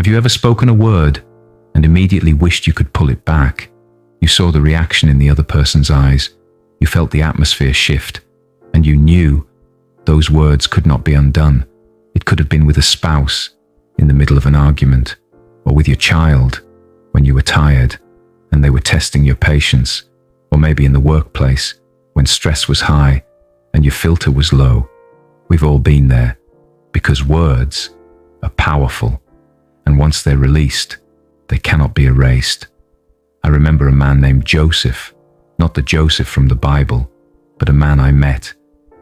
Have you ever spoken a word and immediately wished you could pull it back? You saw the reaction in the other person's eyes. You felt the atmosphere shift, and you knew those words could not be undone. It could have been with a spouse in the middle of an argument, or with your child when you were tired and they were testing your patience, or maybe in the workplace when stress was high and your filter was low. We've all been there, because words are powerful, and once they're released, they cannot be erased. I remember a man named Joseph, not the Joseph from the Bible, but a man I met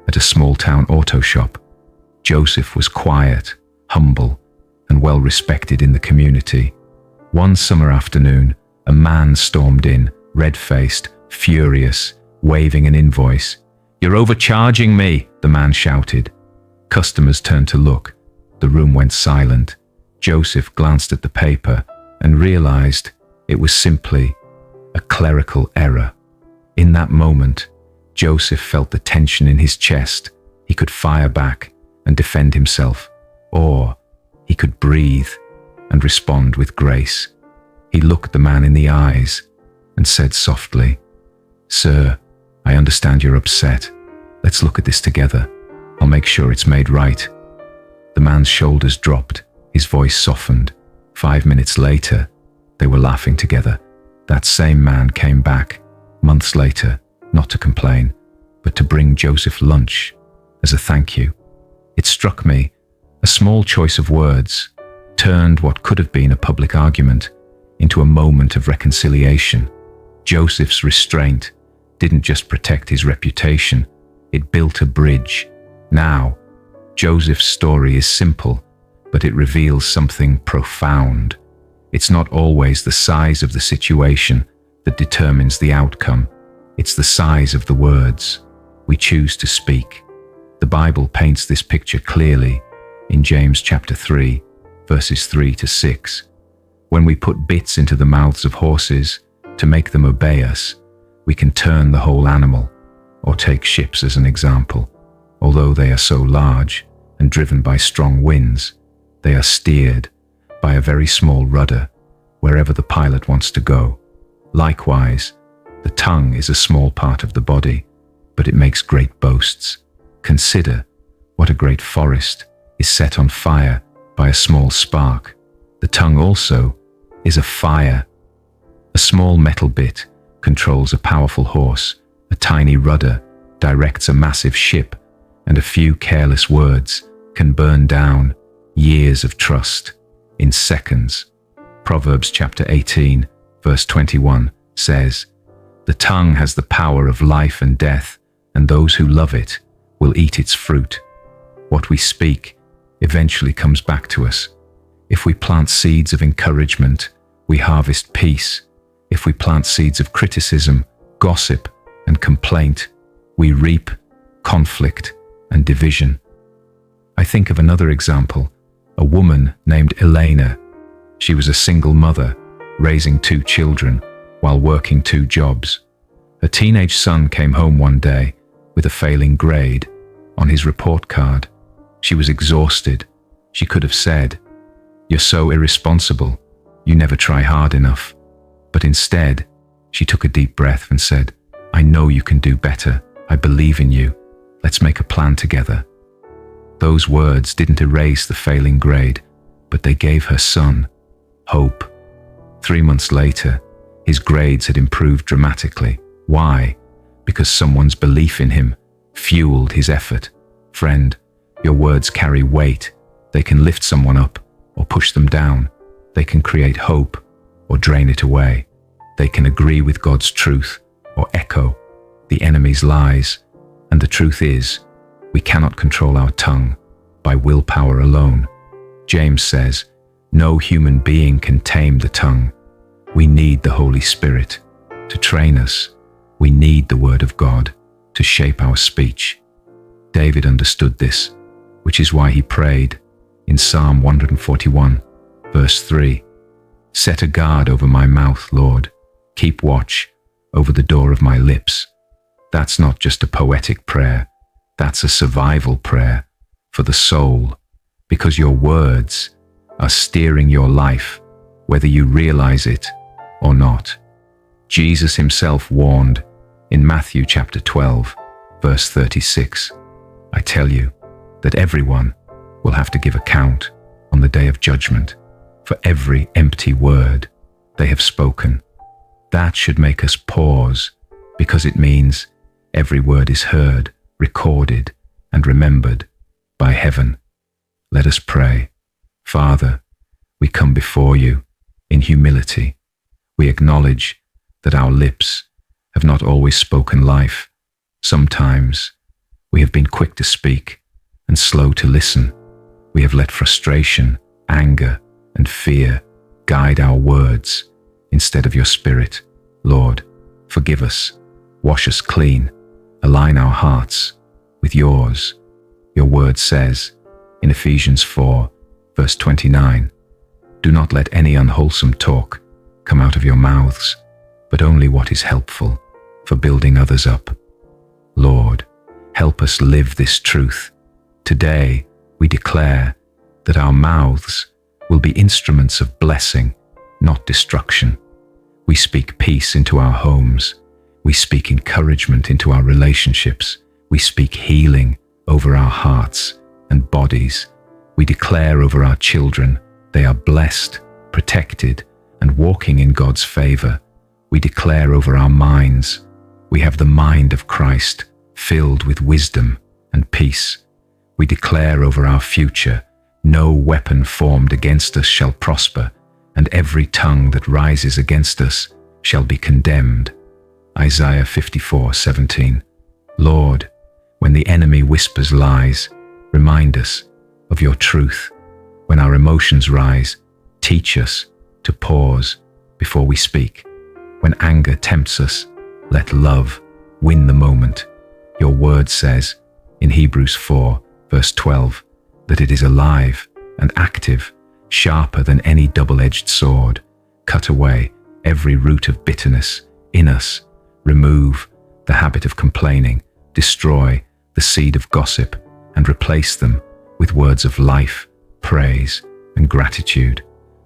at a small town auto shop. Joseph was quiet, humble, and well respected in the community. One summer afternoon, a man stormed in, red-faced, furious, waving an invoice. "You're overcharging me," the man shouted. Customers turned to look. The room went silent. Joseph glanced at the paper and realized it was simply a clerical error. In that moment, Joseph felt the tension in his chest. He could fire back and defend himself, or he could breathe and respond with grace. He looked the man in the eyes and said softly, "Sir, I understand you're upset. Let's look at this together. I'll make sure it's made right." The man's shoulders dropped. His voice softened. 5 minutes later, they were laughing together. That same man came back, months later, not to complain, but to bring Joseph lunch as a thank you. It struck me, a small choice of words turned what could have been a public argument into a moment of reconciliation. Joseph's restraint didn't just protect his reputation, it built a bridge. Now, Joseph's story is simple, but it reveals something profound. It's not always the size of the situation that determines the outcome. It's the size of the words we choose to speak. The Bible paints this picture clearly in James chapter 3, verses 3 to 6. When we put bits into the mouths of horses to make them obey us, we can turn the whole animal. Or take ships as an example. Although they are so large and driven by strong winds, they are steered by a very small rudder wherever the pilot wants to go. Likewise, the tongue is a small part of the body, but it makes great boasts. Consider what a great forest is set on fire by a small spark. The tongue also is a fire. A small metal bit controls a powerful horse, a tiny rudder directs a massive ship, and a few careless words can burn down years of trust in seconds. Proverbs chapter 18, verse 21 says, "The tongue has the power of life and death, and those who love it will eat its fruit." What we speak eventually comes back to us. If we plant seeds of encouragement, we harvest peace. If we plant seeds of criticism, gossip, and complaint, we reap conflict and division. I think of another example, a woman named Elena. She was a single mother, raising 2 children while working 2 jobs. Her teenage son came home one day with a failing grade on his report card. She was exhausted. She could have said, "You're so irresponsible. You never try hard enough." But instead, she took a deep breath and said, "I know you can do better. I believe in you. Let's make a plan together." Those words didn't erase the failing grade, but they gave her son hope. 3 months later, his grades had improved dramatically. Why? Because someone's belief in him fueled his effort. Friend, your words carry weight. They can lift someone up or push them down. They can create hope or drain it away. They can agree with God's truth or echo the enemy's lies. And the truth is, we cannot control our tongue by willpower alone. James says, no human being can tame the tongue. We need the Holy Spirit to train us. We need the Word of God to shape our speech. David understood this, which is why he prayed in Psalm 141, verse 3, "Set a guard over my mouth, Lord. Keep watch over the door of my lips." That's not just a poetic prayer. That's a survival prayer for the soul, because your words are steering your life, whether you realize it or not. Jesus himself warned in Matthew chapter 12, verse 36, "I tell you that everyone will have to give account on the day of judgment for every empty word they have spoken." That should make us pause, because it means every word is heard, recorded, and remembered by heaven. Let us pray. Father, we come before you in humility. We acknowledge that our lips have not always spoken life. Sometimes we have been quick to speak and slow to listen. We have let frustration, anger, and fear guide our words instead of your Spirit. Lord, forgive us, wash us clean, align our hearts with yours. Your word says in Ephesians 4, verse 29, "Do not let any unwholesome talk come out of your mouths, but only what is helpful for building others up." Lord, help us live this truth. Today, we declare that our mouths will be instruments of blessing, not destruction. We speak peace into our homes. We speak encouragement into our relationships. We speak healing over our hearts and bodies. We declare over our children they are blessed, protected, and walking in God's favor. We declare over our minds we have the mind of Christ, filled with wisdom and peace. We declare over our future, no weapon formed against us shall prosper, and every tongue that rises against us shall be condemned. Isaiah 54:17. Lord, when the enemy whispers lies, remind us of your truth. When our emotions rise, teach us to pause before we speak. When anger tempts us, let love win the moment. Your word says in Hebrews 4, verse 12, that it is alive and active, sharper than any double-edged sword. Cut away every root of bitterness in us. Remove the habit of complaining. Destroy the seed of gossip and replace them with words of life, praise, and gratitude.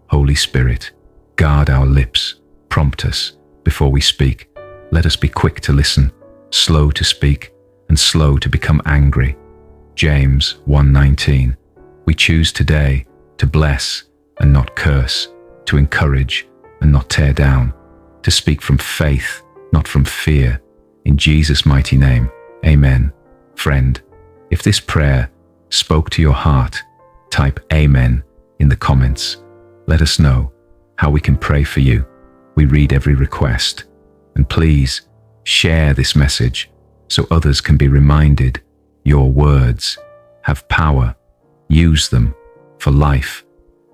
Holy Spirit, guard our lips. Prompt us before we speak. Let us be quick to listen, slow to speak, and slow to become angry. James 1:19. We choose today to bless and not curse, to encourage and not tear down, to speak from faith, not from fear. In Jesus' mighty name, amen. Friend, if this prayer spoke to your heart, type amen in the comments. Let us know how we can pray for you. We read every request. And please share this message so others can be reminded your words have power. Use them for life.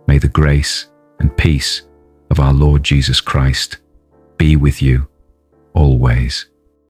May the grace and peace of our Lord Jesus Christ be with you always.